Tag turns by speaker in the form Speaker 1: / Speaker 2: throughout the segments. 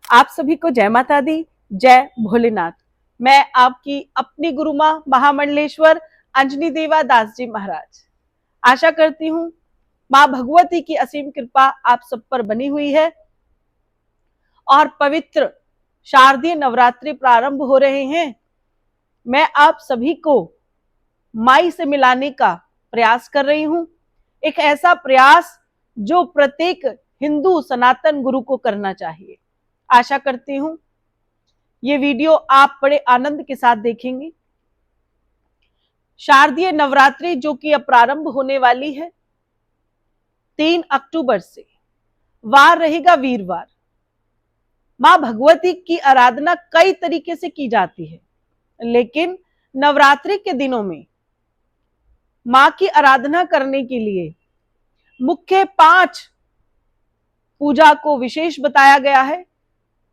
Speaker 1: आप सभी को जय माता दी, जय भोलेनाथ। मैं आपकी अपनी गुरु माँ महामंडलेश्वर अंजनी देवा दास जी महाराज। आशा करती हूँ माँ भगवती की असीम कृपा आप सब पर बनी हुई है और पवित्र शारदीय नवरात्रि प्रारंभ हो रहे हैं। मैं आप सभी को माई से मिलाने का प्रयास कर रही हूँ। एक ऐसा प्रयास जो प्रत्येक हिंदू सनातन गुरु को करना चाहिए। आशा करती हूँ ये वीडियो आप बड़े आनंद के साथ देखेंगे। शारदीय नवरात्रि जो कि अब प्रारंभ होने वाली है 3 अक्टूबर से, वार रहेगा वीरवार। मां भगवती की आराधना कई तरीके से की जाती है, लेकिन नवरात्रि के दिनों में मां की आराधना करने के लिए मुख्य 5 पूजा को विशेष बताया गया है।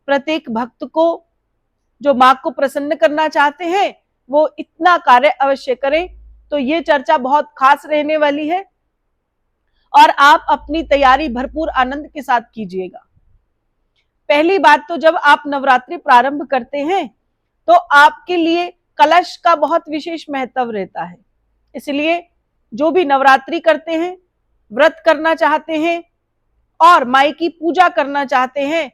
Speaker 1: प्रत्येक भक्त को जो मां को प्रसन्न करना चाहते हैं वो इतना कार्य अवश्य करें। तो ये चर्चा बहुत खास रहने वाली है और आप अपनी तैयारी भरपूर आनंद के साथ कीजिएगा। पहली बात तो जब आप नवरात्रि प्रारंभ करते हैं तो आपके लिए कलश का बहुत विशेष महत्व रहता है। इसलिए जो भी नवरात्रि करते हैं, व्रत करना चाहते हैं और माई की पूजा करना चाहते हैं,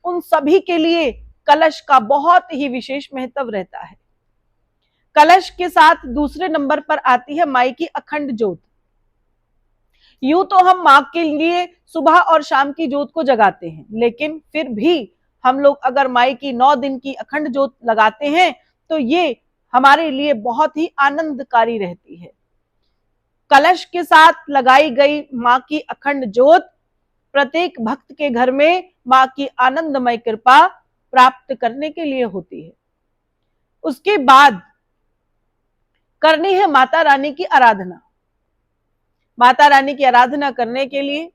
Speaker 1: उन सभी के लिए कलश का बहुत ही विशेष महत्व रहता है। कलश के साथ दूसरे नंबर पर आती है माई की अखंड ज्योत। यूं तो हम मां के लिए सुबह और शाम की ज्योत को जगाते हैं, लेकिन फिर भी हम लोग अगर माई की 9 दिन की अखंड ज्योत लगाते हैं तो ये हमारे लिए बहुत ही आनंदकारी रहती है। कलश के साथ लगाई गई मां की अखंड ज्योत प्रत्येक भक्त के घर में मां की आनंदमय कृपा प्राप्त करने के लिए होती है। उसके बाद करनी है माता रानी की आराधना। माता रानी की आराधना करने के लिए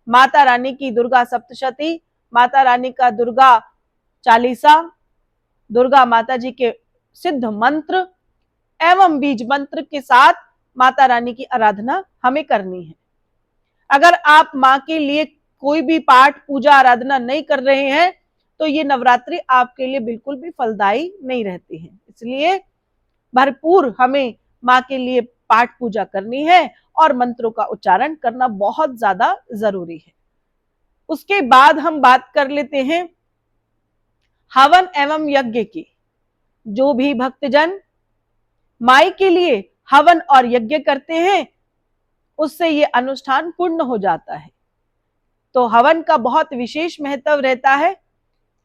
Speaker 1: माता रानी की दुर्गा सप्तशती, माता रानी का दुर्गा चालीसा, दुर्गा माता जी के सिद्ध मंत्र एवं बीज मंत्र के साथ माता रानी की आराधना हमें करनी है। अगर आप मां के लिए कोई भी पाठ पूजा आराधना नहीं कर रहे हैं तो ये नवरात्रि आपके लिए बिल्कुल भी फलदायी नहीं रहती है। इसलिए भरपूर हमें मां के लिए पाठ पूजा करनी है और मंत्रों का उच्चारण करना बहुत ज्यादा जरूरी है। उसके बाद हम बात कर लेते हैं हवन एवं यज्ञ की। जो भी भक्तजन माई के लिए हवन और यज्ञ करते हैं उससे ये अनुष्ठान पूर्ण हो जाता है। तो हवन का बहुत विशेष महत्व रहता है।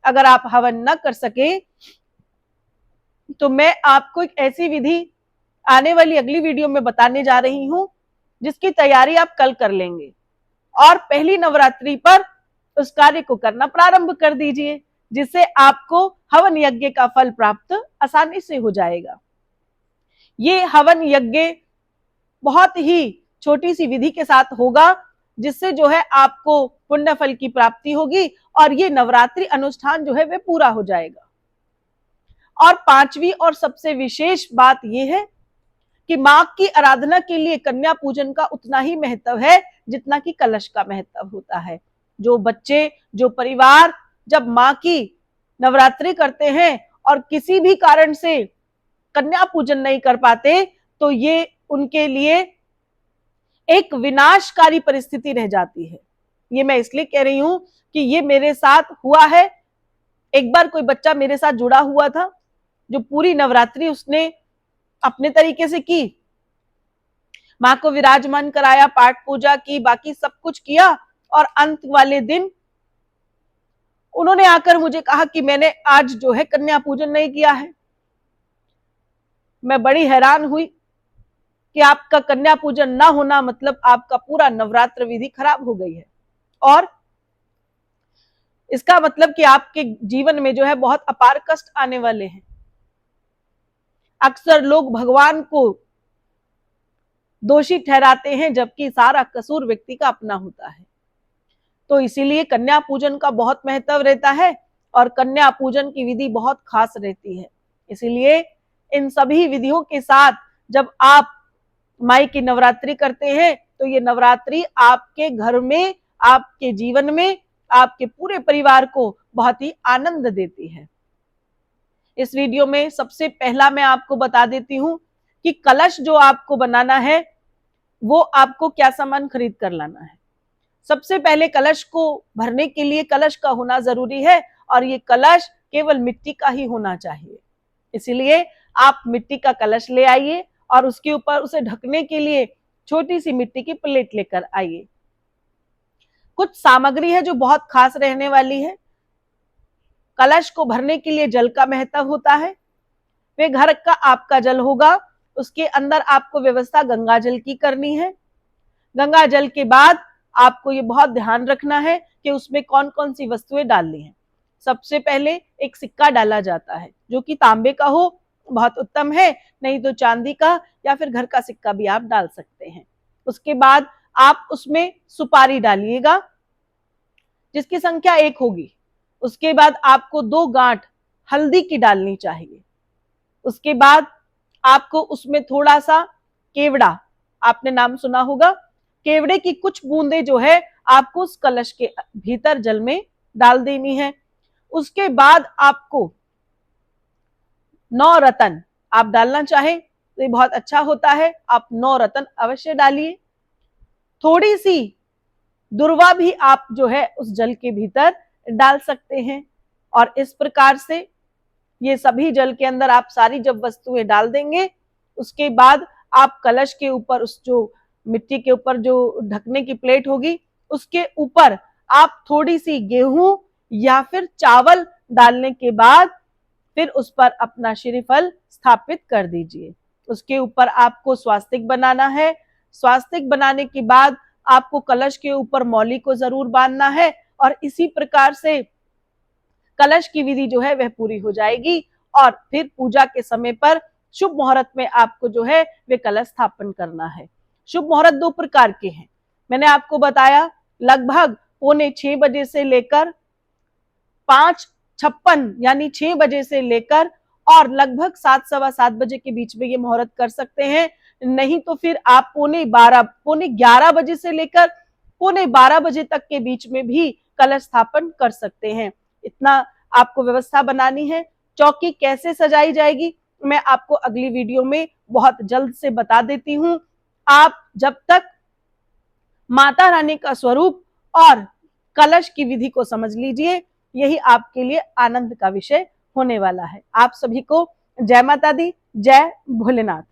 Speaker 1: अगर आप हवन न कर सके तो मैं आपको एक ऐसी विधि आने वाली अगली वीडियो में बताने जा रही हूं जिसकी तैयारी आप कल कर लेंगे और पहली नवरात्रि पर उस कार्य को करना प्रारंभ कर दीजिए, जिससे आपको हवन यज्ञ का फल प्राप्त आसानी से हो जाएगा। ये हवन यज्ञ बहुत ही छोटी सी विधि के साथ होगा, जिससे जो है आपको पुण्य फल की प्राप्ति होगी और ये नवरात्रि अनुष्ठान जो है वह पूरा हो जाएगा। और 5वीं और सबसे विशेष बात यह है कि मां की आराधना के लिए कन्या पूजन का उतना ही महत्व है जितना कि कलश का महत्व होता है। जो बच्चे, जो परिवार जब मां की नवरात्रि करते हैं और किसी भी कारण से कन्या पूजन नहीं कर पाते तो ये उनके लिए एक विनाशकारी परिस्थिति रह जाती है। ये मैं इसलिए कह रही हूं कि ये मेरे साथ हुआ है। एक बार कोई बच्चा मेरे साथ जुड़ा हुआ था जो पूरी नवरात्रि उसने अपने तरीके से की, मां को विराजमान कराया, पाठ पूजा की, बाकी सब कुछ किया और अंत वाले दिन उन्होंने आकर मुझे कहा कि मैंने आज जो है कन्या पूजन नहीं किया है। मैं बड़ी हैरान हुई कि आपका कन्या पूजन ना होना मतलब आपका पूरा नवरात्र विधि खराब हो गई है और इसका मतलब कि आपके जीवन में जो है बहुत अपार कष्ट आने वाले हैं। अक्सर लोग भगवान को दोषी ठहराते हैं जबकि सारा कसूर व्यक्ति का अपना होता है। तो इसीलिए कन्या पूजन का बहुत महत्व रहता है और कन्या पूजन की विधि बहुत खास रहती है। इसीलिए इन सभी विधियों के साथ जब आप माई की नवरात्रि करते हैं तो ये नवरात्रि आपके घर में, आपके जीवन में आपके पूरे परिवार को बहुत ही आनंद देती है। इस वीडियो में सबसे पहला मैं आपको बता देती हूं कि कलश जो आपको बनाना है वो आपको क्या सामान खरीद कर लाना है। सबसे पहले कलश को भरने के लिए कलश का होना जरूरी है और ये कलश केवल मिट्टी का ही होना चाहिए। इसीलिए आप मिट्टी का कलश ले आइए और उसके ऊपर उसे ढकने के लिए छोटी सी मिट्टी की प्लेट लेकर आइए। कुछ सामग्री है जो बहुत खास रहने वाली है। कलश को भरने के लिए जल का महत्व होता है। वे घर का आपका जल होगा, उसके अंदर आपको व्यवस्था गंगा जल की करनी है। गंगा जल के बाद आपको ये बहुत ध्यान रखना है कि उसमें कौन कौन सी वस्तुएं डालनी है। सबसे पहले एक सिक्का डाला जाता है जो कि तांबे का हो, बहुत उत्तम है, नहीं तो चांदी का या फिर घर का सिक्का भी आप डाल सकते हैं। उसके बाद आप उसमें सुपारी डालिएगा जिसकी संख्या 1 होगी। उसके बाद आपको 2 गांठ हल्दी की डालनी चाहिए। उसके बाद आपको उसमें थोड़ा सा केवड़ा, आपने नाम सुना होगा, केवड़े की कुछ बूंदें जो है आपको उस कलश के भीतर जल में डाल देनी है। उसके बाद आपको 9 रतन आप डालना चाहें तो ये बहुत अच्छा होता है, आप 9 रतन अवश्य डालिए। थोड़ी सी दुर्वा भी आप जो है उस जल के भीतर डाल सकते हैं और इस प्रकार से ये सभी जल के अंदर आप सारी जब वस्तुएं डाल देंगे, उसके बाद आप कलश के ऊपर उस जो मिट्टी के ऊपर जो ढकने की प्लेट होगी उसके ऊपर आप थोड़ी सी गेहूं या फिर चावल डालने के बाद फिर उस पर अपना श्रीफल स्थापित कर दीजिए। उसके ऊपर आपको स्वास्तिक बनाना है। स्वास्तिक बनाने के बाद आपको कलश के ऊपर मौली को जरूर बांधना है और इसी प्रकार से कलश की विधि जो है वह पूरी हो जाएगी और फिर पूजा के समय पर शुभ मुहूर्त में आपको जो है वे कलश स्थापन करना है। शुभ मुहूर्त 2 प्रकार के हैं। मैंने आपको बताया लगभग 5:45 बजे से लेकर 5:56 यानी 6 बजे से लेकर और लगभग 7, सवा 7 बजे के बीच में ये मुहूर्त कर सकते हैं। नहीं तो फिर आप 11:45 बजे से लेकर 11:45 बजे तक के बीच में भी कलश स्थापन कर सकते हैं। इतना आपको व्यवस्था बनानी है। चौकी कैसे सजाई जाएगी मैं आपको अगली वीडियो में बहुत जल्द से बता देती हूं। आप जब तक माता रानी का स्वरूप और कलश की विधि को समझ लीजिए, यही आपके लिए आनंद का विषय होने वाला है। आप सभी को जय माता दी, जय भोलेनाथ।